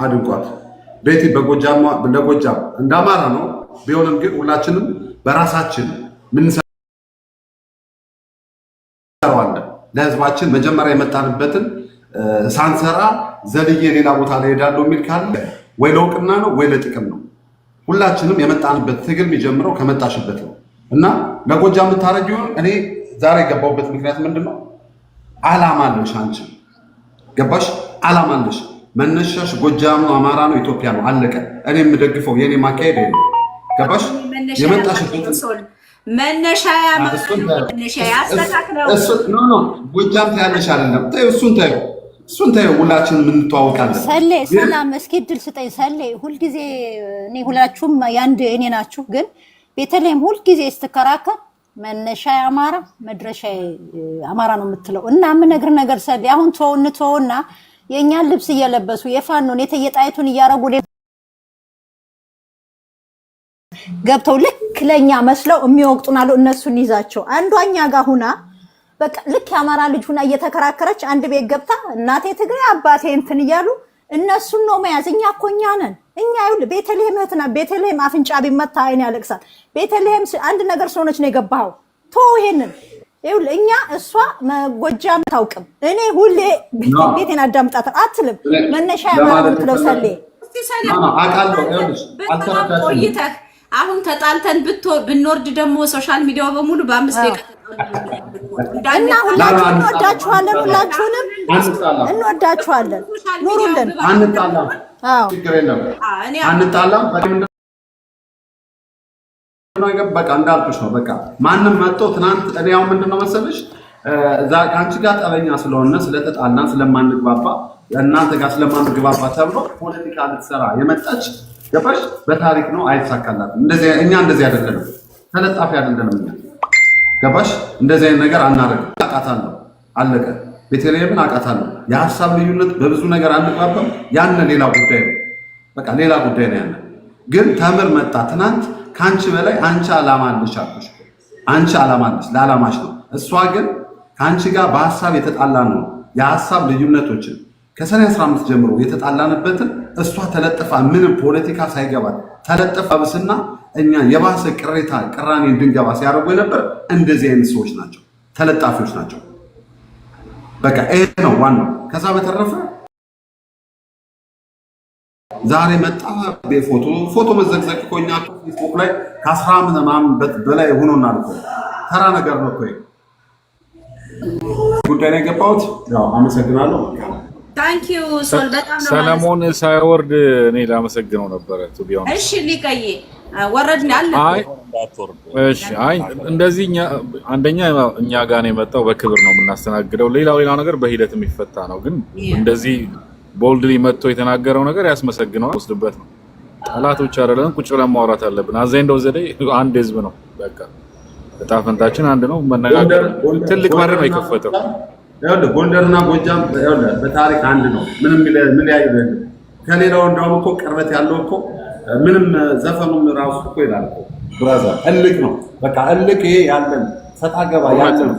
አድንቋት። ቤቲ በጎጃም ለጎጃም እንደ አማራ ነው ቢሆንም ግን ሁላችንም በራሳችን ምን ሰራዋለን ለህዝባችን መጀመሪያ የመጣንበትን ሳንሰራ ዘልዬ ሌላ ቦታ ላይ ሄዳለሁ የሚል ካለ ወይ ለውቅና ነው ወይ ለጥቅም ነው። ሁላችንም የመጣንበት ትግል የሚጀምረው ከመጣሽበት ነው እና ለጎጃም የምታረጊው እኔ ዛሬ ገባሁበት ምክንያት ምንድነው? ዓላማ አለሽ አንቺ ገባሽ? ዓላማ አለሽ። መነሻሽ ጎጃም ነው፣ አማራ ነው፣ ኢትዮጵያ ነው፣ አለቀ። እኔ የምደግፈው የኔ ማካሄድ ነው። ገባሽ? የመጣሽበት መነሻ ያስተካክለው ኖ ጎጃም ታያለሽ አይደለም። እሱን ታዩ ሁላችንም እንተዋወቃለን። ሰሌ ሰላም እስኪ ድል ስጠኝ ሰሌ። ሁልጊዜ እኔ ሁላችሁም ያንድ እኔ ናችሁ፣ ግን ቤተልሔም ሁልጊዜ ስትከራከር መነሻ አማራ መድረሻ አማራ ነው የምትለው እና የምነግር ነገር ሰሌ አሁን ተውና የእኛን ልብስ እየለበሱ የፋኖን የተየጣይቱን እያረጉ ገብተው ልክ ለኛ መስለው የሚወቅጡናሉ። እነሱን ይዛቸው አንዷኛ ጋር ሁና በቃ ልክ የአማራ ልጅ ሁና እየተከራከረች አንድ ቤት ገብታ እናቴ ትግሬ አባቴ እንትን እያሉ እነሱን ነው መያዝ። እኛ እኮ እኛ ነን። እኛ ይኸውልህ ቤተልሔም እህትና ቤተልሔም አፍንጫ ቢመታ አይን ያለቅሳል። ቤተልሔም አንድ ነገር ስለሆነች ነው የገባኸው። ተው ይሄንን ይኸውልህ እኛ እሷ ጎጃም ታውቅም። እኔ ሁሌ ቤቴን አዳምጣታለሁ አትልም። መነሻ ያማራ የምትለው ሰሌ እስቲ ሰላም አቃለው ይኸውልሽ አልተረዳሽም። አሁን ተጣልተን ብንወርድ ደግሞ ሶሻል ሚዲያው በሙሉ በ5 ደቂቃ እና ሁላችሁንም እንወዳችኋለን። ሁላችሁንም እንወዳችኋለን። ኑሩልን። አንጣላም። አዎ ችግር የለም። አንጣላም። በቃ እንዳልኩሽ ነው። በቃ ማንም መጥቶ ትናንት እኔ ያው ምንድነው መሰለሽ እዛ ካንቺ ጋር ጠበኛ ስለሆነ ስለተጣላን ስለማንግባባ እናንተ ጋር ስለማንግባባ ተብሎ ፖለቲካ ልትሰራ የመጣች ገባሽ? በታሪክ ነው አይተሳካላትም። እንደዚህ እኛ እንደዚህ አይደለም፣ ተለጣፊ አይደለም እኛ ገባሽ? እንደዚህ አይነት ነገር አናረግም። አቃታለሁ አለቀ። ቤተልሔምን አቃታለሁ። የሀሳብ ልዩነት በብዙ ነገር አንግባባም። ያን ሌላ ጉዳይ ነው። በቃ ሌላ ጉዳይ ነው። ያን ግን ተምር መጣ ትናንት ካንቺ በላይ አንቺ ዓላማ አለሽ አልኩሽ። አንቺ ዓላማ አለሽ ለዓላማሽ ነው። እሷ ግን ካንቺ ጋር በሐሳብ የተጣላ ነው። የሐሳብ ልዩነቶችን ከሰኔ 15 ጀምሮ የተጣላንበትን እሷ ተለጥፋ ምንም ፖለቲካ ሳይገባት ተለጥፋ ብስና እኛ የባሰ ቅሬታ ቅራኔ እንድንገባ ሲያደርጉ የነበር እንደዚህ አይነት ሰዎች ናቸው፣ ተለጣፊዎች ናቸው። በቃ ይሄ ነው ዋናው። ከዛ በተረፈ ዛሬ መጣ ፎቶ መዘግዘግ እኮ እኛ ፌስቡክ ላይ ከ10 ምናምን በላይ ሆኖናል እኮ ተራ ነገር ነው እኮ ጉዳይ ነው የገባሁት። ያው አመሰግናለሁ። ታንክ ዩ ሶል በጣም ነው ሰለሞን ሳይወርድ እኔ ላመሰግነው ነበር ቱቢያው። እሺ ሊቀይ ወረድን አለ። እሺ አይ እንደዚህ አንደኛ እኛ ጋር ነው የመጣው፣ በክብር ነው የምናስተናግደው። ሌላው ነገር በሂደት የሚፈታ ነው። ግን እንደዚህ ቦልድሊ መጥቶ የተናገረው ነገር ያስመሰግነዋል። ወስድበት ነው። ጠላቶች አይደለም፣ ቁጭ ብለን ማውራት አለብን። አዘንደው ዘዴ አንድ ህዝብ ነው። በቃ እጣ ፈንታችን አንድ ነው። መነጋገር ትልቅ በር ነው የከፈተው። ይኸውልህ ጎንደርና ጎጃም ይኸውልህ በታሪክ አንድ ነው። ምንም ምን ያይበል ከሌላው እንደውም እኮ ቅርበት ያለው እኮ ምንም ዘፈኑም ራሱ እኮ ይላል እኮ ብራዘር እልክ ነው። በቃ እልክ ይሄ ያለን ሰጣ ገባ ያለን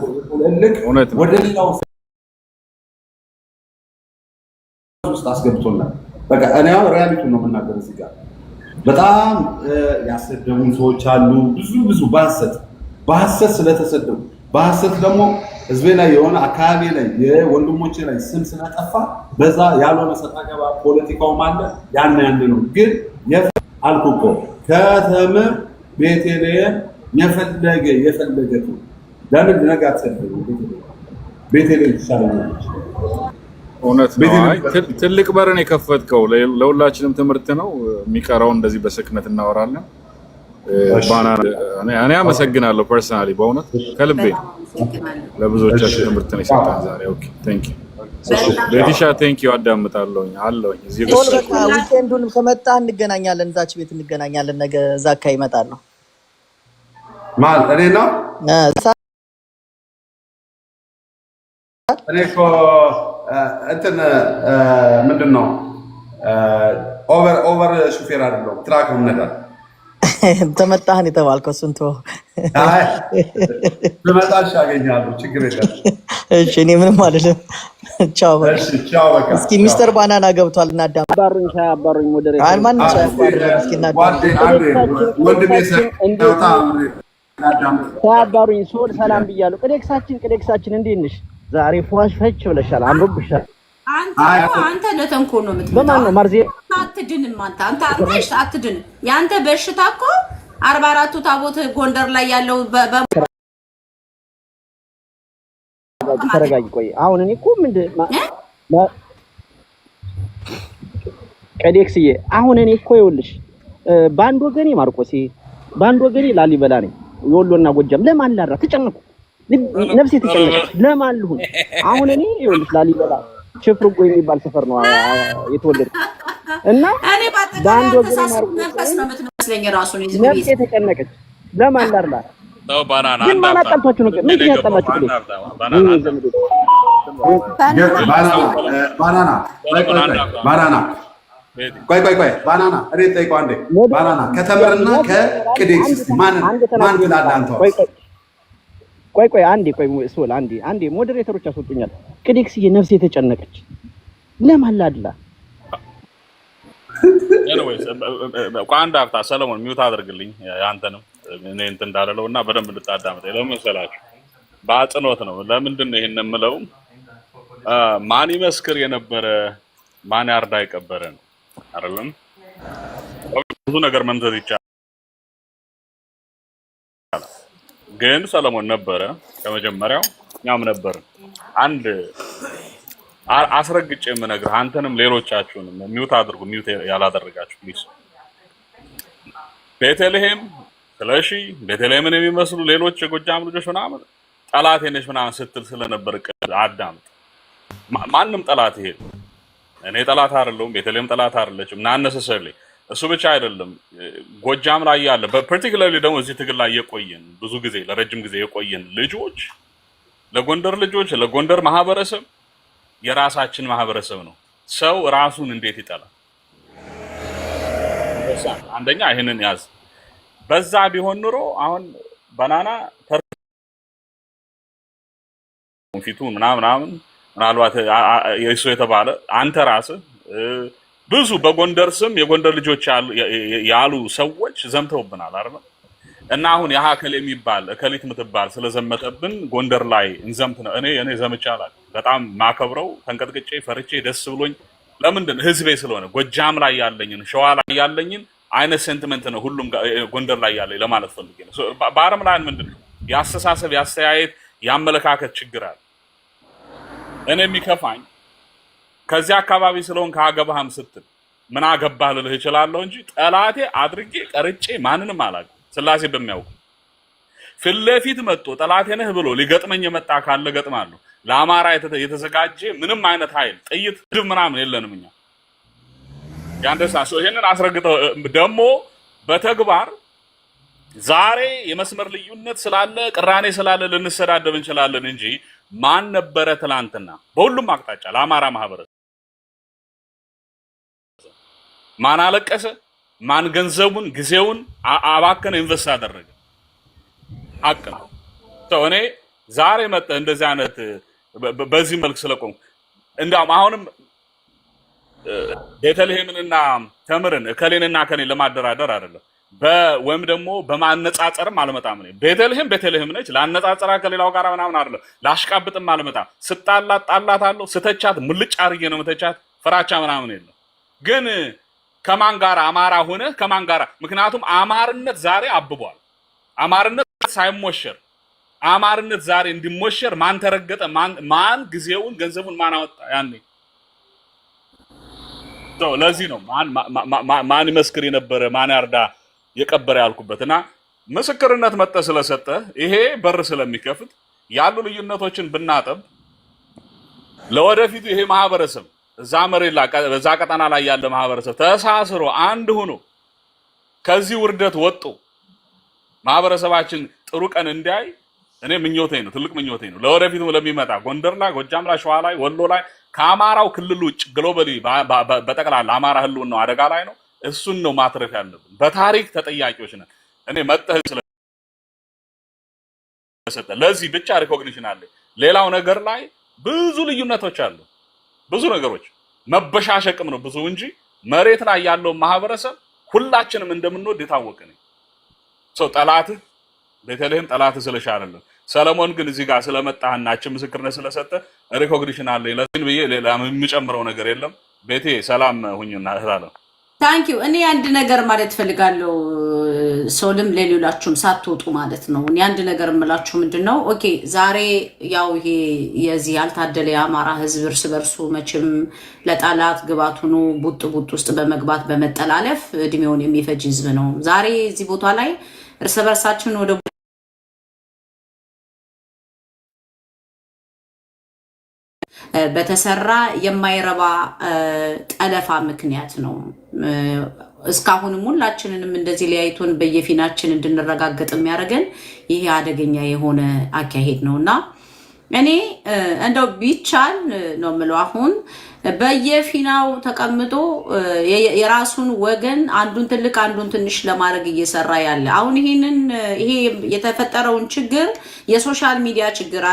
እልክ ወደ ሌላው ውስጥ አስገብቶናል። በቃ እኔ ያው ሪያሊቲ ነው የምናገር። እዚህ ጋር በጣም ያሰደሙን ሰዎች አሉ። ብዙ በሐሰት ስለተሰደሙ በሐሰት ደግሞ ህዝቤ ላይ የሆነ አካባቢ ላይ የወንድሞቼ ላይ ስም ስለጠፋ በዛ ያልሆነ ሰጣ ገባ ፖለቲካው ማለት ያን ነው። ግን አልኩ እኮ ከተምር ቤተልሔም የፈለገ ለምን ነገር አትሰደቡ። ቤተልሔም ይሻላል። እውነት ነው። አይ ትልቅ በርን የከፈትከው ለሁላችንም ትምህርት ነው። የሚቀረው እንደዚህ በስክነት እናወራለን። እኔ አመሰግናለሁ ፐርሰናሊ በእውነት ከልቤ ለብዙዎቻችን ትምህርት ነው የሰጠን ዛሬ። ኦኬ ቴንክ ዩ ቤቲሻ ቴንክ ዩ። አዳምጣለሁኝ አለሁኝ እዚህ ዊኬንዱን ከመጣ እንገናኛለን፣ እዛች ቤት እንገናኛለን። ነገ እዛ አካባቢ እመጣለሁ ማለት እኔ ነው እኔ እኮ እንትን ምንድን ነው ኦቨር ሹፌር አይደለሁም፣ ትራክ ነው የምነዳው። ተመጣህን የተባልከው እሱን ተወው። ብመጣሽ አገኛለሁ፣ ችግር የለም። እሺ እኔ ምንም አይደለም። ቻው በቃ እሺ ቻው በቃ እስኪ ሚስተር ባናና ገብቷል እናዳም አባሩኝ ሳያባሩኝ ሞዴሬተር አይ ማን ነው እስኪ እናዳም ወንድሜ ሰውታ ሳያባሩኝ ሶል ሰላም ብያለሁ። ቅዴክሳችን እንዴት ነሽ? ዛሬ ፏሽ ፈች ብለሻል፣ አምሮብሻል። አንተ ለተንኮል ነው የምትመጣው። በማን ነው ማርዜ አትድንም። አንተ አትድንም። ያንተ በሽታ እኮ 44ቱ ታቦት ጎንደር ላይ ያለው ተረጋጊ። ቆይ አሁን እኔ እኮ ቅዴክስዬ አሁን እኔ እኮ ይኸውልሽ በአንድ ወገኔ ማርቆሴ በአንድ ወገኔ ላሊበላ ነኝ። የወሎና ጎጃም ለማን ላራ ተጨነቁ፣ ነፍሴ ተጨነቀች። ለማን ልሁን? አሁን እኔ ይኸውልሽ ላሊበላ ችፍርጎ የሚባል ሰፈር ነው የተወለድኩት እና እኔ በአንድ ወገኔ መንፈስ ነው የምትመስለኝ። ራሱ ነው ነፍሴ ተጨነቀች። ለማን ላርላ? ነው ባናና ግን ማን አጣልቷችሁ ነው? ምን ያጣላችሁ? ባናና ቆይ ባናና እኔ ጠይቀው አንዴ። ባናና ከተምርና ከቅዴክስ ማን ትላለህ አንተ? ቆይ አንዴ ሶል አንዴ ሞዴሬተሮች ያስወጡኛል። ቅዴክስዬ ነፍሴ የተጨነቀች ለማን ላድላ? ኤኒዌይስ ቋንዳ አፍታ ሰለሞን ሚውት አድርግልኝ ያንተንም እኔ እንትን እንዳለለውና በደንብ እንድታዳምጥ ለምን መሰላችሁ? በአጽንኦት ነው። ለምንድን ነው ይሄን የምለው? ማን ይመስክር የነበረ ማን ያርዳ የቀበረ ነው አይደለም። ብዙ ነገር መምዘዝ ይቻላል፣ ግን ሰለሞን ነበረ ከመጀመሪያው፣ እኛም ነበር። አንድ አስረግጬ የምነግርህ አንተንም ሌሎቻችሁንም ሚውት አድርጉ፣ ሚውት ያላደረጋችሁ ፕሊዝ። ቤተልሔም ስለሺ ቤተልሔምን የሚመስሉ ሌሎች የጎጃም ልጆች ምናምን ጠላቴ ነሽ ምናምን ስትል ስለነበር አዳምጥ። ማንም ጠላት ይሄ እኔ ጠላት አይደለሁም፣ ቤተልሔም ጠላት አይደለችም። ናነሰሰልኝ እሱ ብቻ አይደለም ጎጃም ላይ ያለ በፓርቲኩላርሊ ደግሞ እዚህ ትግል ላይ የቆየን ብዙ ጊዜ ለረጅም ጊዜ የቆየን ልጆች ለጎንደር ልጆች ለጎንደር ማህበረሰብ የራሳችን ማህበረሰብ ነው። ሰው ራሱን እንዴት ይጠላል? አንደኛ ይሄንን ያዝ። በዛ ቢሆን ኑሮ አሁን ባናና ፊቱ ምናምን ምናልባት የሱ የተባለ አንተ ራስህ ብዙ በጎንደር ስም የጎንደር ልጆች ያሉ ሰዎች ዘምተውብናል አይደል? እና አሁን ያሃከል የሚባል እከሊት ምትባል ስለዘመተብን ጎንደር ላይ እንዘምት ነው። እኔ ዘምቻለሁ። በጣም ማከብረው ተንቀጥቅጬ ፈርቼ ደስ ብሎኝ ለምንድን ህዝቤ ስለሆነ ጎጃም ላይ ያለኝን ሸዋ ላይ ያለኝን አይነት ሴንቲመንት ነው ሁሉም ጎንደር ላይ ያለኝ ለማለት ፈልጌ ነው። በአረም ላይ ምንድነው ያስተሳሰብ ያስተያየት ያመለካከት ችግር አለ። እኔ የሚከፋኝ ከዚህ አካባቢ ስለሆን ካገባህም ስትል ምን አገባህ ልልህ እችላለሁ እንጂ ጠላቴ አድርጌ ቀርጬ ማንንም አላውቅም። ስላሴ በሚያውቁ ፊት ለፊት መጥቶ ጠላቴ ነህ ብሎ ሊገጥመኝ የመጣ ካለ ገጥማለሁ። ለአማራ የተዘጋጀ ምንም አይነት ኃይል ጥይት ድብ ምናምን የለንም እኛ ያንደሳ ሰው ይሄንን አስረግጠው ደግሞ በተግባር ዛሬ የመስመር ልዩነት ስላለ ቅራኔ ስላለ ልንሰዳደብ እንችላለን እንጂ ማን ነበረ ትላንትና በሁሉም አቅጣጫ ለአማራ ማህበረሰብ ማን አለቀሰ? ማን ገንዘቡን ጊዜውን አባከነ ኢንቨስት አደረገ? ሀቅ ነው። እኔ ዛሬ መጣ እንደዚህ አይነት በዚህ መልክ ስለቆም እንዳውም አሁንም ቤተልሔምንና ተምርን እከሌንና ከኔ ለማደራደር አይደለም ወይም ደግሞ በማነጻጸርም አልመጣም። እኔ ቤተልሔም ነች። ላነጻጸራ ከሌላው ጋር ምናምን አይደለም። ላሽቃብጥም አልመጣም። ስጣላት አለው ስተቻት ሙልጭ አርጌ ነው መተቻት። ፍራቻ ምናምን የለም። ግን ከማን ጋር አማራ ሆነ ከማን ጋር? ምክንያቱም አማርነት ዛሬ አብቧል። አማርነት ሳይሞሸር አማርነት ዛሬ እንዲሞሸር ማን ተረገጠ? ማን ጊዜውን ገንዘቡን ማን አወጣ? ያኔ ለዚህ ነው ማን ይመስክር የነበረ ማን ያርዳ የቀበረ ያልኩበትና ምስክርነት መጣ ስለሰጠ ይሄ በር ስለሚከፍት ያሉ ልዩነቶችን ብናጠብ ለወደፊቱ ይሄ ማህበረሰብ እዛ መሬት ላይ በዛ ቀጠና ላይ ያለ ማህበረሰብ ተሳስሮ አንድ ሆኖ ከዚህ ውርደት ወጥቶ ማህበረሰባችን ጥሩ ቀን እንዲያይ እኔ ምኞቴ ነው፣ ትልቅ ምኞቴ ነው። ለወደፊቱ ለሚመጣ ጎንደር ላይ፣ ጎጃም ላይ፣ ሸዋ ላይ፣ ወሎ ላይ ከአማራው ክልል ውጭ ግሎባሊ በጠቅላላ አማራ ህልውናው አደጋ ላይ ነው። እሱን ነው ማትረፍ ያለብን። በታሪክ ተጠያቂዎች ነን። እኔ መጥተህ ስለሰጠ ለዚህ ብቻ ሪኮግኒሽን አለ። ሌላው ነገር ላይ ብዙ ልዩነቶች አሉ። ብዙ ነገሮች መበሻሸቅም ነው ብዙ እንጂ መሬት ላይ ያለው ማህበረሰብ ሁላችንም እንደምንወድ የታወቀ ነው። ሰው ጠላትህ ቤተልሔም ጠላትህ ስለሽ አይደለም። ሰለሞን ግን እዚህ ጋር ስለመጣህና እቺ ምስክርነት ስለሰጠ ሪኮግኒሽን አለ ለዚህ ብዬ ሌላ የምጨምረው ነገር የለም። ቤቴ ሰላም ሁኝና እህታለሁ። ታንክ ዩ። እኔ አንድ ነገር ማለት ፈልጋለሁ ሶልም ለሌላችሁም ሳትወጡ ማለት ነው። እኔ አንድ ነገር እምላችሁ ምንድነው ኦኬ ዛሬ ያው ይሄ የዚህ ያልታደለ የአማራ ህዝብ እርስ በርሱ መቼም ለጠላት ግባት ሆኖ ቡጥ ውስጥ በመግባት በመጠላለፍ እድሜውን የሚፈጅ ህዝብ ነው። ዛሬ እዚህ ቦታ ላይ እርስ በርሳችን ወደ በተሰራ የማይረባ ጠለፋ ምክንያት ነው እስካሁንም ሁላችንንም እንደዚህ ሊያይቶን በየፊናችን እንድንረጋገጥ የሚያደርገን ይሄ አደገኛ የሆነ አካሄድ ነውና እኔ እንደው ቢቻል ነው የምለው አሁን በየፊናው ተቀምጦ የራሱን ወገን አንዱን ትልቅ አንዱን ትንሽ ለማድረግ እየሰራ ያለ አሁን ይሄ የተፈጠረውን ችግር የሶሻል ሚዲያ ችግር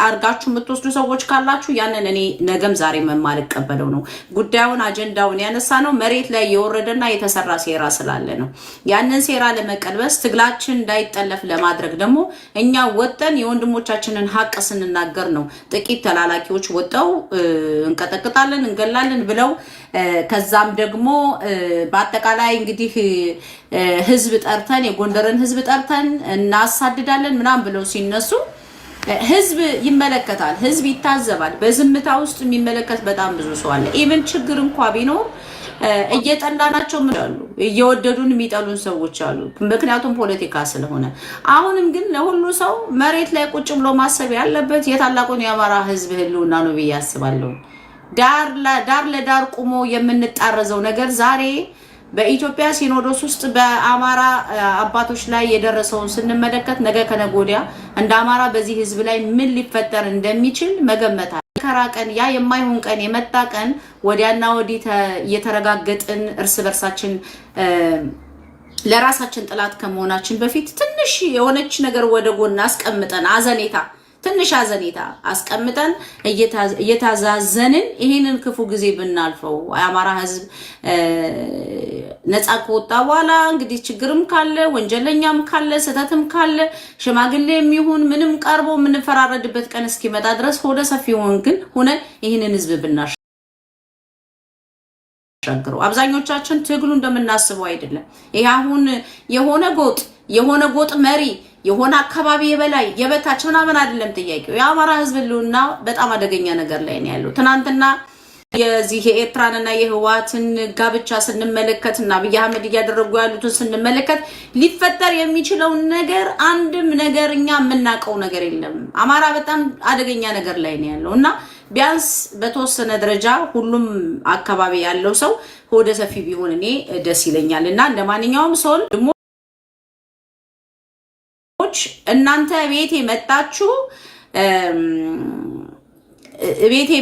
አርጋችሁ የምትወስዱ ሰዎች ካላችሁ ያንን እኔ ነገም ዛሬ መማልቀበለው ነው። ጉዳዩን አጀንዳውን ያነሳ ነው መሬት ላይ የወረደና የተሰራ ሴራ ስላለ ነው። ያንን ሴራ ለመቀልበስ ትግላችን እንዳይጠለፍ ለማድረግ ደግሞ እኛ ወጠን የወንድሞቻችንን ሀቅ ስንናገር ነው ጥቂት ተላላኪዎች ወጣው እንቀጠቅጣለን እንገላለን ብለው ከዛም ደግሞ በአጠቃላይ እንግዲህ ህዝብ ጠርተን የጎንደርን ህዝብ ጠርተን እናሳድዳለን ምናም ብለው ሲነሱ ህዝብ ይመለከታል፣ ህዝብ ይታዘባል። በዝምታ ውስጥ የሚመለከት በጣም ብዙ ሰው አለ። ኢቭን ችግር እንኳን ቢኖር እየጠላናቸው ምናሉ እየወደዱን የሚጠሉን ሰዎች አሉ። ምክንያቱም ፖለቲካ ስለሆነ አሁንም ግን ለሁሉ ሰው መሬት ላይ ቁጭ ብሎ ማሰብ ያለበት የታላቁን የአማራ ህዝብ ህልውና ነው ብዬ አስባለሁ። ዳር ለዳር ቆሞ የምንጣረዘው ነገር ዛሬ በኢትዮጵያ ሲኖዶስ ውስጥ በአማራ አባቶች ላይ የደረሰውን ስንመለከት ነገ ከነገ ወዲያ እንደ አማራ በዚህ ህዝብ ላይ ምን ሊፈጠር እንደሚችል መገመት ከራቀን ያ የማይሆን ቀን የመጣ ቀን ወዲያና ወዲህ እየተረጋገጥን እርስ በርሳችን ለራሳችን ጥላት ከመሆናችን በፊት ትንሽ የሆነች ነገር ወደ ጎን አስቀምጠን ትንሽ አዘኔታ አስቀምጠን እየታዛዘንን ይሄንን ክፉ ጊዜ ብናልፈው የአማራ ህዝብ ነፃ ከወጣ በኋላ እንግዲህ ችግርም ካለ ወንጀለኛም ካለ ስህተትም ካለ ሽማግሌም ይሁን ምንም ቀርቦ የምንፈራረድበት ቀን እስኪመጣ ድረስ ሆደ ሰፊ ሆነን ይሄንን ህዝብ ብናሻግረው አብዛኞቻችን ትግሉ እንደምናስበው አይደለም። ይሄ አሁን የሆነ ጎጥ መሪ የሆነ አካባቢ የበላይ የበታች ምናምን አይደለም ጥያቄው። የአማራ ህዝብ ህልውና በጣም አደገኛ ነገር ላይ ነው ያለው። ትናንትና የዚህ የኤርትራንና የህዋትን ጋብቻ ስንመለከትና አብይ አህመድ እያደረጉ ያሉትን ስንመለከት ሊፈጠር የሚችለው ነገር አንድም ነገር እኛ የምናውቀው ነገር የለም። አማራ በጣም አደገኛ ነገር ላይ ነው ያለውና ቢያንስ በተወሰነ ደረጃ ሁሉም አካባቢ ያለው ሰው ሆደ ሰፊ ቢሆን እኔ ደስ ይለኛልና እንደማንኛውም ሰው ደግሞ እናንተ ቤቴ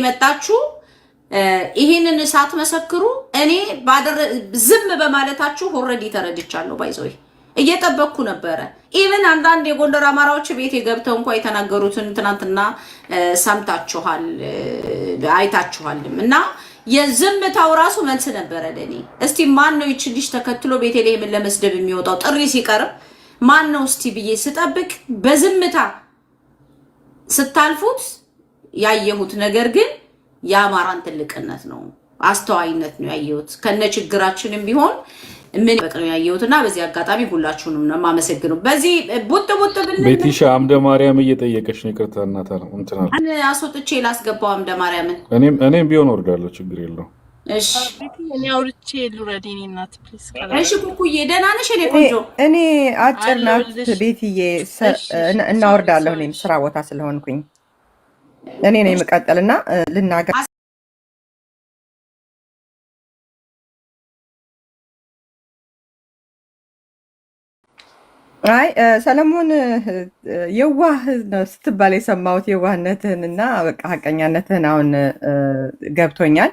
መጣችሁ ይሄንን ሳትመሰክሩ እኔ ዝም በማለታችሁ ኦሬዲ ተረድቻለሁ። ባይዘይ እየጠበቅኩ ነበረ። ኢቭን አንዳንድ የጎንደር አማራዎች ቤቴ ገብተው እንኳን የተናገሩትን ትናንትና ሰምታችኋል አይታችኋልም እና የዝምታው ራሱ መልስ ነበረ ለኔ። እስቲ ማን ነው ይቺ ልጅ ተከትሎ ቤተልሔምን ለመስደብ የሚወጣው ጥሪ ሲቀርብ ማን ነው እስቲ ብዬ ስጠብቅ በዝምታ ስታልፉት ያየሁት ነገር ግን የአማራን ትልቅነት ነው፣ አስተዋይነት ነው ያየሁት። ከነ ችግራችንም ቢሆን ምን በቀው ያየሁትና በዚህ አጋጣሚ ሁላችሁንም ነው ማመሰግነው። በዚህ ቡጥ ብልን ቤቲሻ አምደ ማርያም እየጠየቀች ነው። ይቅርታ እናታ ነው እንትና አስወጥቼ ላስገባው አምደ ማርያምን። እኔም ቢሆን ወርዳለሁ፣ ችግር የለው። እሺ እኔ አውርቼ ልውረድ። እኔ እናት ፕሊዝ ካላ እሺ ኩኩዬ ደህና ነሽ? እኔ ቆንጆ እኔ አጭር ናት ቤትዬ እናወርዳለሁ። እኔም ስራ ቦታ ስለሆንኩኝ እኔ ነኝ የምቀጥልና ልናገር። አይ ሰለሞን የዋህ ነው ስትባል የሰማሁት የዋህነትህን እና በቃ ሀቀኛነትህን አሁን ገብቶኛል።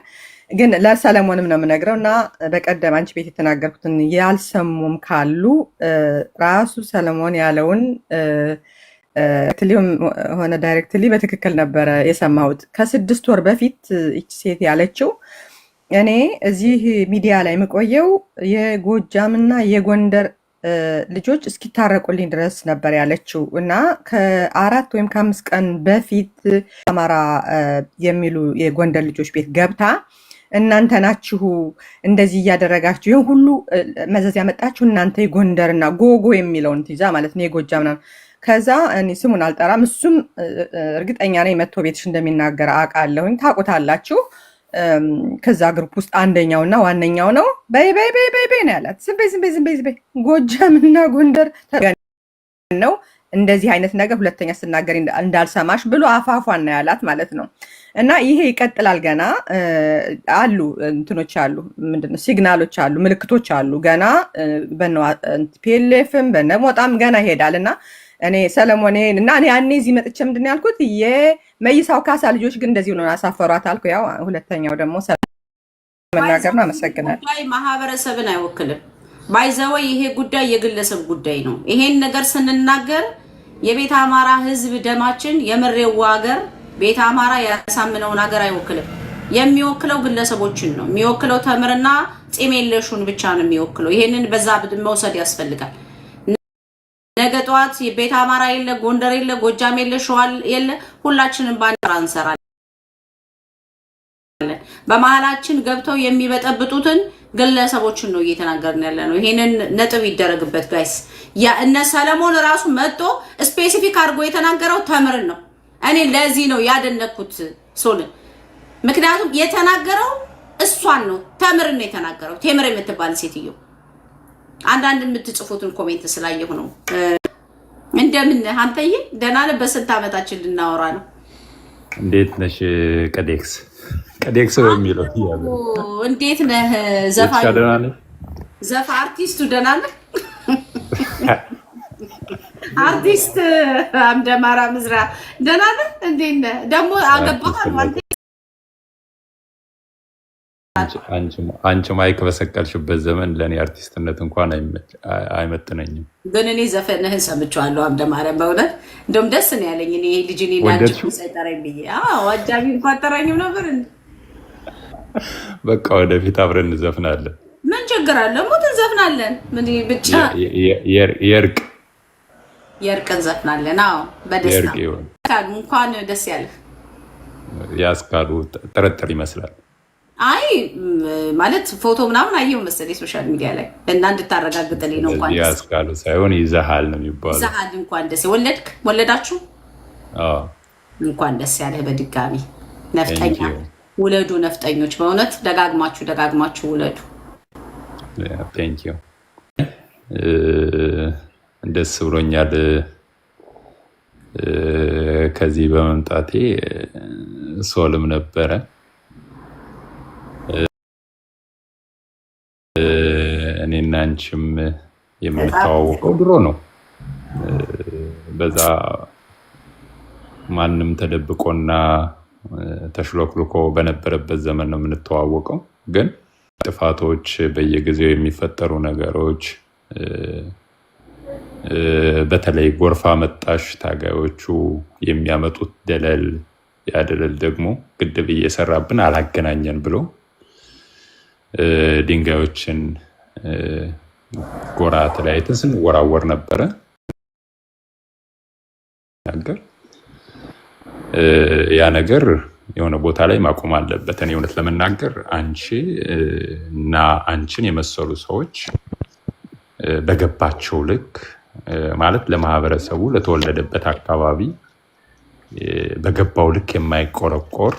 ግን ለሰለሞንም ነው የምነግረው እና በቀደም አንቺ ቤት የተናገርኩትን ያልሰሙም ካሉ ራሱ ሰለሞን ያለውን ትሊም ሆነ ዳይሬክትሊ በትክክል ነበረ የሰማሁት። ከ6 ወር በፊት እቺ ሴት ያለችው እኔ እዚህ ሚዲያ ላይ የምቆየው የጎጃምና የጎንደር ልጆች እስኪታረቁልኝ ድረስ ነበር ያለችው እና ከ4 ወይም ከ5 ቀን በፊት አማራ የሚሉ የጎንደር ልጆች ቤት ገብታ እናንተ ናችሁ እንደዚህ እያደረጋችሁ ይሄን ሁሉ መዘዝ ያመጣችሁ እናንተ የጎንደርና ጎጎ የሚለውን ትይዛ ማለት ነው የጎጃምና ከዛ እኔ ስሙን አልጠራም እሱም እርግጠኛ ነኝ መጥቶ ቤትሽ እንደሚናገር አውቃለሁኝ ታውቁታላችሁ ከዛ ግሩፕ ውስጥ አንደኛውና ዋነኛው ነው በይ ነው ያላት ዝም በይ ጎጃምና ጎንደር ነው እንደዚህ አይነት ነገር ሁለተኛ ስናገር እንዳልሰማሽ ብሎ አፋፏን ነው ያላት ማለት ነው እና ይሄ ይቀጥላል ገና አሉ እንትኖች አሉ ምንድነው ሲግናሎች አሉ ምልክቶች አሉ ገና በነው ፒኤልኤፍም በነሞጣም ገና ይሄዳልና እኔ ሰለሞኔን እና እኔ ያኔ እዚህ መጥቼ ምንድነው ያልኩት የመይሳው ካሳ ልጆች ግን እንደዚህ ነው አሳፈሯት አልኩ ያው ሁለተኛው ደግሞ ሰለሞን አመሰግናለሁ ጉዳይ ማህበረሰብን አይወክልም ባይዘው ይሄ ጉዳይ የግለሰብ ጉዳይ ነው ይሄን ነገር ስንናገር የቤት አማራ ህዝብ ደማችን የምሬው ሀገር ቤት አማራ ያሳምነውን ሀገር አይወክልም የሚወክለው ግለሰቦችን ነው የሚወክለው ተምርና ጤሜለሹን ብቻ ነው የሚወክለው ይሄንን በዛ መውሰድ ያስፈልጋል ነገ ጧት የቤት አማራ የለ ጎንደር የለ ጎጃም የለ ሸዋል የለ ሁላችንም ባንዲራ እንሰራለን በመሃላችን ገብተው የሚበጠብጡትን ግለሰቦችን ነው እየተናገርን ያለነው ይሄንን ነጥብ ይደረግበት ጋይስ ያ እነ ሰለሞን ራሱ መጥቶ ስፔሲፊክ አድርጎ የተናገረው ተምርን ነው እኔ ለዚህ ነው ያደነኩት ሶል ምክንያቱም የተናገረው እሷን ነው ተምርን ነው የተናገረው ተምር የምትባል ሴትዮ አንዳንድ የምትጽፉትን ኮሜንት ስላየሁ ነው እንደምን አንተዬ ደህና ነህ በስንት አመታችን ልናወራ ነው እንዴት ነሽ ቀዴክስ በሚለው ይያለው እንዴት ነህ ዘፋኝ ዘፋ አርቲስቱ ደህና ነህ አርቲስት አምደማራ ምዝራ ደህና ነህ እንዴት ነህ ደግሞ አገባህ አንተ አንቺ ማይክ በሰቀልሽበት ዘመን ለኔ አርቲስትነት እንኳን አይመጥነኝም ግን እኔ ዘፈንህን ሰምቻለሁ አምደማርያም በእውነት እንደውም ደስ ነው ያለኝ እኔ ልጅ እኔ ናችሁ ሳይጠራኝ ብዬ አጃቢ እንኳን ጠራኝም ነበር በቃ ወደፊት አብረን እንዘፍናለን ምን ችግር አለ ሞት እንዘፍናለን ምን ብቻ የርቅ እንዘፍናለን በደስታ እንኳን ደስ ያለህ ያስካሉ ጥርጥር ይመስላል አይ ማለት ፎቶ ምናምን አየው መሰለኝ ሶሻል ሚዲያ ላይ እና እንድታረጋግጥልኝ ነው እንኳን ያስካሉ ሳይሆን ይዘሃል ነው የሚባለው ይዘሃል እንኳን ደስ ወለዳችሁ እንኳን ደስ ያለህ በድጋሚ ነፍጠኛ ውለዱ ነፍጠኞች በእውነት ደጋግማችሁ ውለዱ ቴንክ ዩ ደስ ብሎኛል ከዚህ በመምጣቴ ሶልም ነበረ እኔና አንቺም የምንተዋወቀው ድሮ ነው በዛ ማንም ተደብቆና ተሽሎክልኮ በነበረበት ዘመን ነው የምንተዋወቀው ግን ጥፋቶች በየጊዜው የሚፈጠሩ ነገሮች በተለይ ጎርፋ መጣሽ ታጋዮቹ የሚያመጡት ደለል ያደለል ደግሞ ግድብ እየሰራብን አላገናኘን ብሎ ድንጋዮችን ጎራ ተለያይተን ስንወራወር ነበረ ያ ነገር የሆነ ቦታ ላይ ማቆም አለበት እኔ እውነት ለመናገር አንቺ እና አንቺን የመሰሉ ሰዎች በገባቸው ልክ ማለት ለማህበረሰቡ ለተወለደበት አካባቢ በገባው ልክ የማይቆረቆር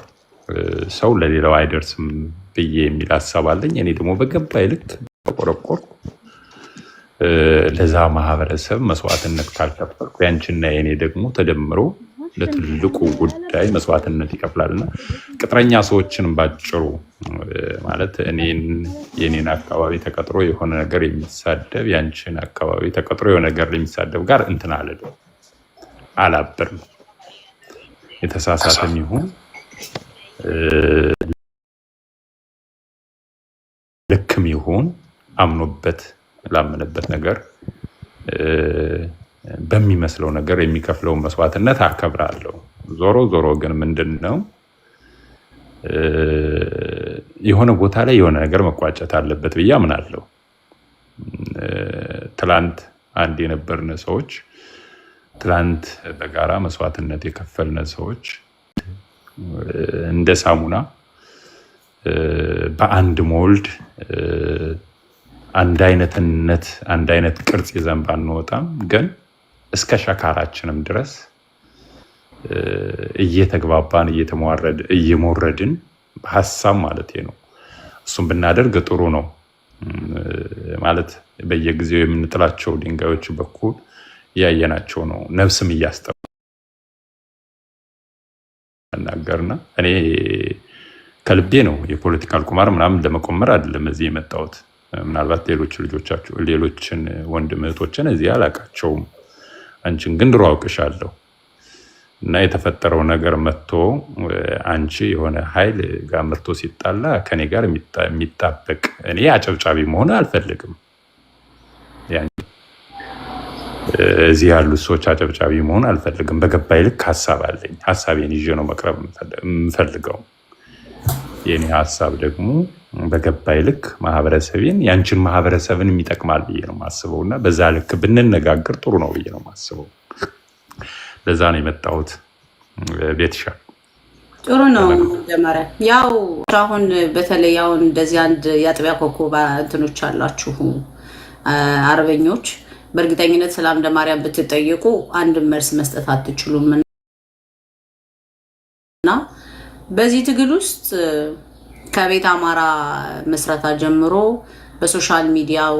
ሰው ለሌላው አይደርስም ብዬ የሚል ሐሳብ አለኝ እኔ ደግሞ በገባይ ልክ ተቆረቆር ለዛ ማህበረሰብ መስዋዕትነት ካልከፈልኩ ያንቺና የኔ ደግሞ ተደምሮ ለትልቁ ጉዳይ መስዋዕትነት ይከፍላልና ቅጥረኛ ሰዎችን ባጭሩ ማለት የኔን አካባቢ ተቀጥሮ የሆነ ነገር የሚሳደብ ያንቺን አካባቢ ተቀጥሮ የሆነ ነገር የሚሳደብ ጋር እንትን አላብርም የተሳሳተም ይሁን ልክም ይሁን አምኖበት ላመነበት ነገር በሚመስለው ነገር የሚከፍለው መስዋዕትነት አከብራለሁ። ዞሮ ዞሮ ግን ምንድነው የሆነ ቦታ ላይ የሆነ ነገር መቋጨት አለበት ብዬ አምናለሁ። ትላንት አንድ የነበርነ ሰዎች ትላንት በጋራ መስዋዕትነት የከፈልነ ሰዎች እንደ ሳሙና በአንድ ሞልድ አንድ አይነት ቅርጽ ይዘን ባንወጣም ግን እስከ ሸካራችንም ድረስ እየተግባባን እየሞረድን በሐሳብ ማለት ነው እሱም ብናደርግ ጥሩ ነው ማለት በየጊዜው የምንጥላቸው ድንጋዮች በኩል ያየናቸው ነው ነፍስም እያስተናገርና እኔ ከልቤ ነው የፖለቲካል ቁማር ምናምን ለመቆመር አይደለም እዚህ የመጣሁት ምናልባት ሌሎችን ወንድም እህቶችን እዚህ አላቃቸውም አንቺን ግን ድሮ አውቅሻለሁ እና የተፈጠረው ነገር መጥቶ አንቺ የሆነ ኃይል ጋር መጥቶ ሲጣላ ከኔ ጋር የሚጣበቅ እኔ አጨብጫቢ መሆን አልፈልግም እዚህ ያሉ ሰዎች አጨብጫቢ መሆን አልፈልግም በገባይ ልክ ሐሳብ አለኝ ሐሳቤን ይዤ ነው መቅረብ የምፈልገው የኔ ሐሳብ ደግሞ በገባይ ልክ ማህበረሰብን ያንቺን ማህበረሰብን የሚጠቅማል ብዬ ነው ማስበውና በዛ ልክ ብንነጋገር ጥሩ ነው ብዬ ነው ማስበው ለዛ ነው የመጣሁት ቤትሻ ጥሩ ነው ጀመረ ያው አሁን በተለይ ያው እንደዚህ አንድ ያጥቢያ ኮኮባ እንትኖች አላችሁ አርበኞች በእርግጠኝነት ሰላም እንደማርያም ብትጠየቁ አንድ መልስ መስጠት አትችሉምና በዚህ ትግል ውስጥ ከቤት አማራ መስራታ ጀምሮ በሶሻል ሚዲያው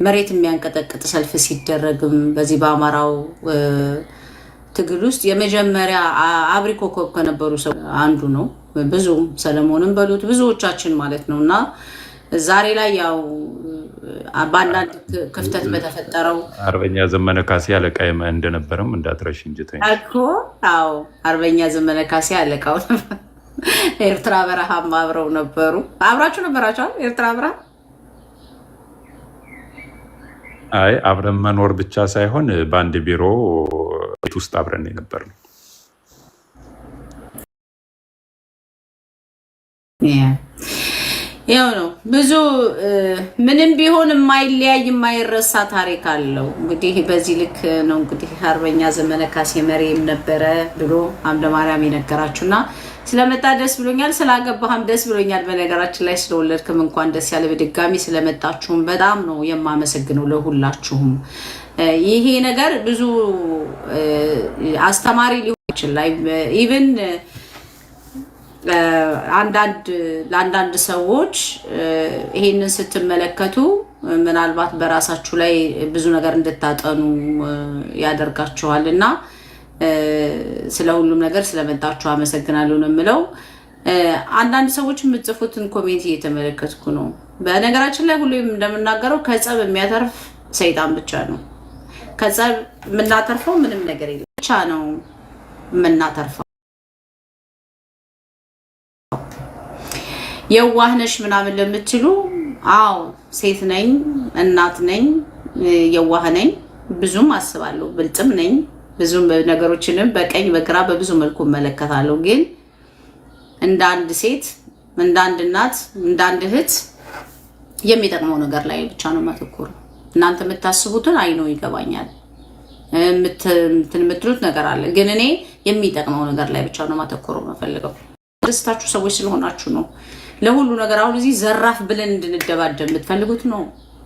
መሬት የሚያንቀጠቅጥ ሰልፍ ሲደረግም በዚህ በአማራው ትግል ውስጥ የመጀመሪያ አብሪ ኮከብ ከነበሩ ሰው አንዱ ነው ብዙ ሰለሞንም በሉት ብዙዎቻችን ማለት ነውና ዛሬ ላይ ያው ባንዳንድ ክፍተት በተፈጠረው አርበኛ ዘመነ ካሴ አለቃይ እንደነበረም እንዳትረሽ እንጂ እኮ አዎ አርበኛ ዘመነ ካሴ አለቃው ኤርትራ በረሃም አብረው ነበሩ አብራችሁ ነበራችሁ ኤርትራ በረሃ አይ አብረን መኖር ብቻ ሳይሆን በአንድ ቢሮ ውስጥ አብረን የነበርነው ያው ነው ብዙ ምንም ቢሆን የማይለያይ የማይረሳ ታሪክ አለው እንግዲህ በዚህ ልክ ነው እንግዲህ አርበኛ ዘመነ ካሴ መሪም ነበረ ብሎ አምደ ማርያም የነገራችሁና ስለመጣ ደስ ብሎኛል ስላገባህም ደስ ብሎኛል በነገራችን ላይ ስለወለድክም እንኳን ደስ ያለ በድጋሚ ስለመጣችሁም በጣም ነው የማመሰግነው ለሁላችሁም ይሄ ነገር ብዙ አስተማሪ ሊሆን ይችላል ኢቭን ለአንዳንድ ሰዎች ይሄንን ስትመለከቱ ምናልባት በራሳችሁ ላይ ብዙ ነገር እንድታጠኑ ያደርጋችኋልና ስለ ሁሉም ነገር ስለመጣችሁ አመሰግናለሁ ነው የምለው አንዳንድ ሰዎች የምትጽፉትን ኮሜንት እየተመለከትኩ ነው በነገራችን ላይ ሁሉም እንደምናገረው ከጸብ የሚያተርፍ ሰይጣን ብቻ ነው ከጸብ የምናተርፈው ምንም ነገር የለም ብቻ ነው የምናተርፈው የዋህነሽ ምናምን ለምትሉ አዎ ሴት ነኝ እናት ነኝ የዋህ ነኝ ብዙም አስባለሁ ብልጥም ነኝ ብዙ ነገሮችንም በቀኝ በግራ በብዙ መልኩ መለከታለሁ ግን እንደ አንድ ሴት እንደ አንድ እናት እንደ አንድ እህት የሚጠቅመው ነገር ላይ ብቻ ነው ማተኮር እናንተ የምታስቡትን አይኖ ይገባኛል የምትሉት ነገር አለ ግን እኔ የሚጠቅመው ነገር ላይ ብቻ ነው ማተኮር መፈልገው ደስታችሁ ሰዎች ስለሆናችሁ ነው ለሁሉ ነገር አሁን እዚህ ዘራፍ ብለን እንድንደባደብ የምትፈልጉት ነው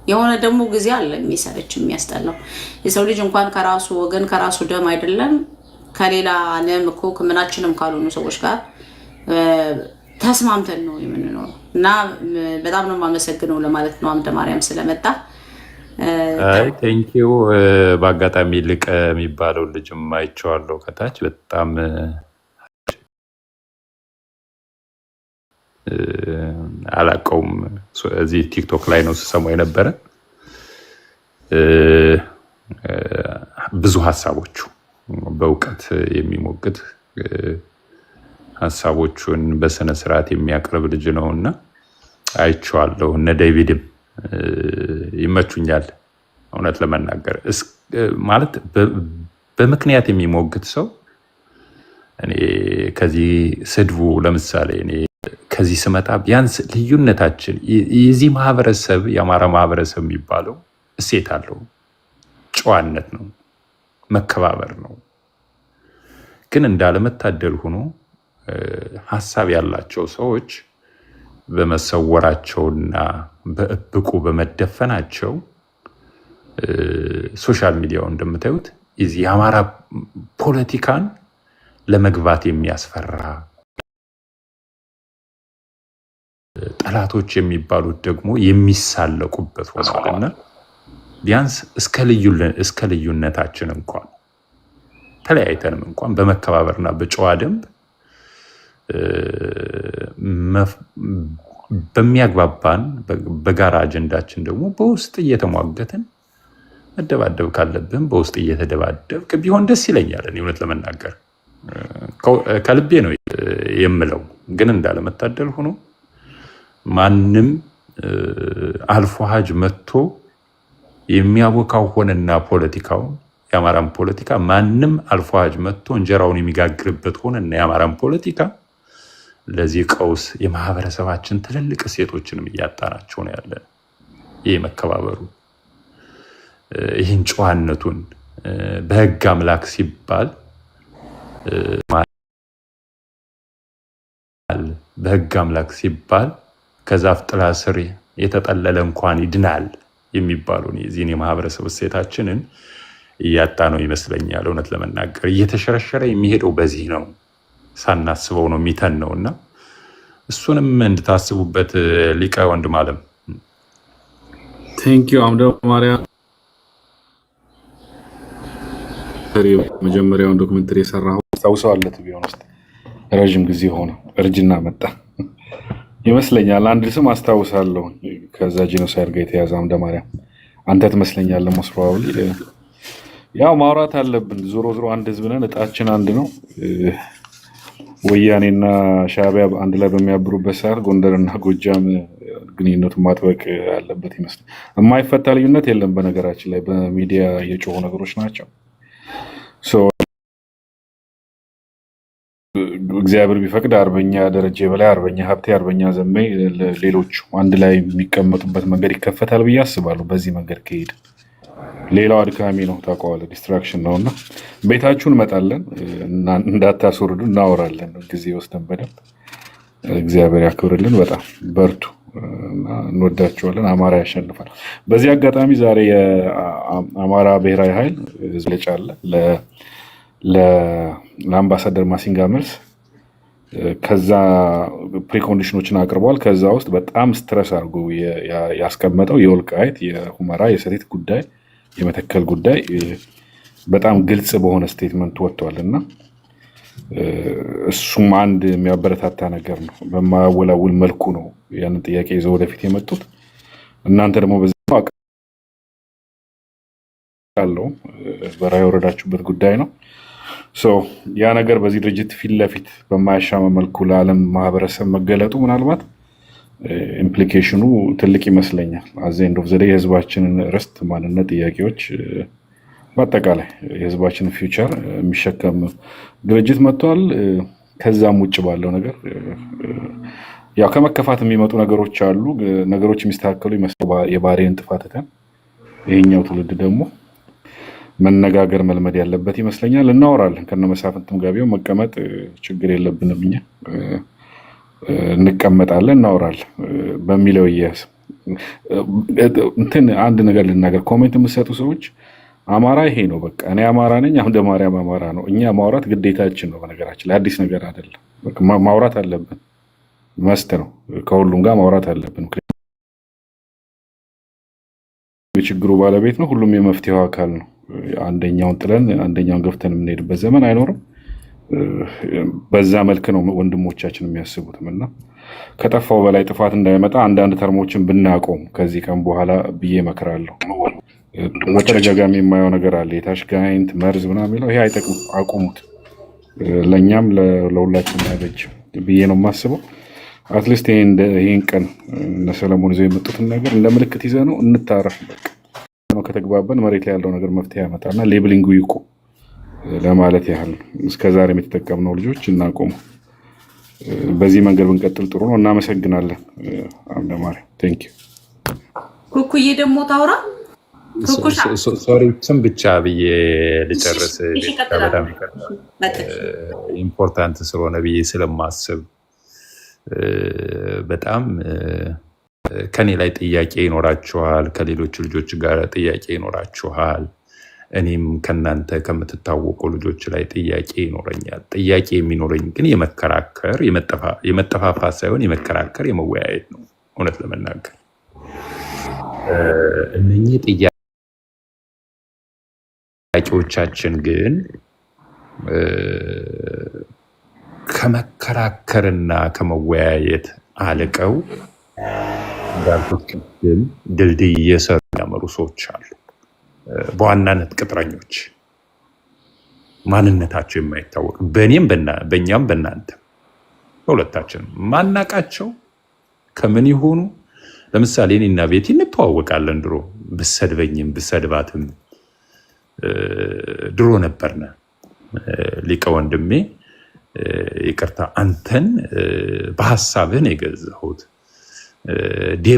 የሆነ ደግሞ ጊዜ አለ የሚሰረች የሚያስጠላው የሰው ልጅ እንኳን ከራሱ ወገን ከራሱ ደም አይደለም ከሌላ ዓለም እኮ ከምናችንም ካልሆኑ ሰዎች ጋር ተስማምተን ነው የምንኖረው እና በጣም ነው የማመሰግነው ለማለት ነው አምደ ማርያም ስለመጣ አይ ቴንኪው በአጋጣሚ ልቀ የሚባለው ልጅም አይቼዋለሁ ከታች በጣም አላቀውም እዚህ ቲክቶክ ላይ ነው ስሰማው የነበረ ብዙ ሐሳቦቹ በእውቀት የሚሞግት ሐሳቦቹን በስነ ስርዓት የሚያቀርብ ልጅ ነውና አይቼዋለሁ እነ ዴቪድም ይመቹኛል እውነት ለመናገር ማለት በምክንያት የሚሞግት ሰው እኔ ከዚህ ስድቡ ለምሳሌ እኔ ከዚህ ስመጣ ቢያንስ ልዩነታችን የዚህ ማህበረሰብ የአማራ ማህበረሰብ የሚባለው እሴት አለው፣ ጨዋነት ነው፣ መከባበር ነው። ግን እንዳለመታደል ሆኖ ሐሳብ ያላቸው ሰዎች በመሰወራቸውና በእብቁ በመደፈናቸው ሶሻል ሚዲያው እንደምታዩት እዚህ የአማራ ፖለቲካን ለመግባት የሚያስፈራ ጠላቶች የሚባሉት ደግሞ የሚሳለቁበት ሆኗልና ቢያንስ እስከ ልዩነታችን እንኳን ተለያይተንም እንኳን በመከባበርና በጨዋ ደንብ በሚያግባባን በጋራ አጀንዳችን ደግሞ በውስጥ እየተሟገትን መደባደብ ካለብን በውስጥ እየተደባደብክ ቢሆን ደስ ይለኛል። እውነት ለመናገር ከልቤ ነው የምለው። ግን እንዳለመታደል ሆኖ ማንም አልፎ ሀጅ መጥቶ የሚያቦካው ሆነና ፖለቲካውን የአማራን ፖለቲካ ማንም አልፎ ሀጅ መጥቶ እንጀራውን የሚጋግርበት ሆነና የአማራን ፖለቲካ ለዚህ ቀውስ የማህበረሰባችን ትልልቅ እሴቶችንም እያጣናቸው ነው ያለ። ይህ መከባበሩ፣ ይህን ጨዋነቱን በህግ አምላክ ሲባል በህግ አምላክ ሲባል ከዛፍ ጥላ ስር የተጠለለ እንኳን ይድናል የሚባሉን የዚህን የማህበረሰብ እሴታችንን እያጣ ነው ይመስለኛል። እውነት ለመናገር እየተሸረሸረ የሚሄደው በዚህ ነው፣ ሳናስበው ነው የሚተን ነውና እሱንም እንድታስቡበት ሊቀ ወንድም አለም። ቴንክ ዩ አምደ ማርያም። መጀመሪያውን ዶክመንተሪ የሰራው ታውሰዋለህ? ቢሆን ውስጥ ረጅም ጊዜ ሆነ፣ እርጅና መጣ ይመስለኛል። አንድ ስም አስታውሳለሁ ከዛ ጄኖሳይድ ጋር የተያዘ አምደ ማርያም አንተ ትመስለኛለህ። መስዋዕሊ ያው ማውራት አለብን። ዞሮ ዞሮ አንድ ህዝብ ነን፣ እጣችን አንድ ነው። ወያኔና ሻዕቢያ አንድ ላይ በሚያብሩበት ሰዓት ጎንደርና ጎጃም ግንኙነቱን ማጥበቅ አለበት ይመስላል። የማይፈታ ልዩነት የለም በነገራችን ላይ፣ በሚዲያ የጮሁ ነገሮች ናቸው። እግዚአብሔር ቢፈቅድ አርበኛ ደረጀ በላይ፣ አርበኛ ሀብቴ፣ አርበኛ ዘሜ፣ ሌሎቹ አንድ ላይ የሚቀመጡበት መንገድ ይከፈታል ብዬ አስባለሁ። በዚህ መንገድ ከሄድ ሌላው አድካሚ ነው፣ ታውቀዋለህ፣ ዲስትራክሽን ነው። እና ቤታችሁን እንመጣለን፣ እንዳታስወርዱ፣ እናወራለን ጊዜ ወስደን በደንብ። እግዚአብሔር ያክብርልን። በጣም በርቱ፣ እንወዳቸዋለን። አማራ ያሸንፋል። በዚህ አጋጣሚ ዛሬ የአማራ ብሔራዊ ኃይል መግለጫ አለ ለአምባሳደር ማሲንጋ መልስ። ከዛ ፕሪኮንዲሽኖችን አቅርቧል። ከዛ ውስጥ በጣም ስትረስ አድርጎ ያስቀመጠው የወልቃይት፣ የሁመራ፣ የሰቲት ጉዳይ፣ የመተከል ጉዳይ በጣም ግልጽ በሆነ ስቴትመንት ወጥቷል እና እሱም አንድ የሚያበረታታ ነገር ነው። በማያወላውል መልኩ ነው ያንን ጥያቄ ይዘው ወደፊት የመጡት። እናንተ ደግሞ በዚህ ያለው በራይ የወረዳችሁበት ጉዳይ ነው። ያ ነገር በዚህ ድርጅት ፊት ለፊት በማያሻማ መልኩ ለዓለም ማህበረሰብ መገለጡ ምናልባት ኢምፕሊኬሽኑ ትልቅ ይመስለኛል። አዘንድ ኦፍ ዘ ዴይ የህዝባችንን ርስት፣ ማንነት፣ ጥያቄዎች በአጠቃላይ የህዝባችንን ፊውቸር የሚሸከም ድርጅት መጥቷል። ከዛም ውጭ ባለው ነገር ያው ከመከፋት የሚመጡ ነገሮች አሉ። ነገሮች የሚስተካከሉ ይመስላል የባህሪን ጥፋትተን። ይሄኛው ትውልድ ደግሞ መነጋገር መልመድ ያለበት ይመስለኛል። እናወራለን ከነመሳፍንትም ጋቢው መቀመጥ ችግር የለብንም። እኛ እንቀመጣለን፣ እናወራለን በሚለው ይያዝ። አንድ ነገር ልናገር። ኮሜንት የምትሰጡ ሰዎች አማራ ይሄ ነው በቃ እኔ አማራ ነኝ፣ አምደ ማርያም አማራ ነው። እኛ ማውራት ግዴታችን ነው። በነገራችን ላይ አዲስ ነገር አይደለም። ማውራት አለብን፣ መስት ነው። ከሁሉም ጋር ማውራት አለብን። የችግሩ ባለቤት ነው። ሁሉም የመፍትሄው አካል ነው። አንደኛውን ጥለን አንደኛውን ገፍተን የምንሄድበት ዘመን አይኖርም። በዛ መልክ ነው ወንድሞቻችን የሚያስቡትም እና ከጠፋው በላይ ጥፋት እንዳይመጣ አንዳንድ ተርሞችን ብናቆም ከዚህ ቀን በኋላ ብዬ እመክራለሁ። በተደጋጋሚ የማየው ነገር አለ፣ የታሽጋይንት መርዝ ምናምን የሚለው ይሄ አይጠቅም፣ አቁሙት። ለእኛም ለሁላችን አይበጅም ብዬ ነው የማስበው። አትሊስት ይህን ቀን እነ ሰለሞን ይዘው የመጡትን ነገር እንደ ምልክት ይዘ ነው እንታረፍ በቃ። ከተግባባን መሬት ላይ ያለው ነገር መፍትሄ ያመጣልና ሌብሊንጉ ይቁም ለማለት ያህል እስከዛሬ የተጠቀምነው ልጆች እናቆሙ። በዚህ መንገድ ብንቀጥል ጥሩ ነው። እናመሰግናለን። አምደማሪ ቴንክ ዩ። ኩኩዬ ደግሞ ታውራ ሶሪ ስም ብቻ ብዬ ልጨርስ። በጣም ኢምፖርታንት ስለሆነ ብዬ ስለማስብ በጣም ከኔ ላይ ጥያቄ ይኖራችኋል፣ ከሌሎች ልጆች ጋር ጥያቄ ይኖራችኋል። እኔም ከናንተ ከምትታወቁ ልጆች ላይ ጥያቄ ይኖረኛል። ጥያቄ የሚኖረኝ ግን የመከራከር የመጠፋፋት ሳይሆን የመከራከር የመወያየት ነው። እውነት ለመናገር እነኚህ ጥያቄዎቻችን ግን ከመከራከርና ከመወያየት አልቀው እንዳልኩት ቅድም ድልድይ እየሰሩ ያመሩ ሰዎች አሉ። በዋናነት ቅጥረኞች፣ ማንነታቸው የማይታወቅ በእኛም በእናንተ በሁለታችንም ማናቃቸው ከምን ይሆኑ። ለምሳሌ እኔና ቤቲ እንተዋወቃለን። ድሮ ብሰድበኝም ብሰድባትም ድሮ ነበርና ሊቀ ወንድሜ ይቅርታ አንተን በሐሳብህ ነው የገዛሁት ዴቭ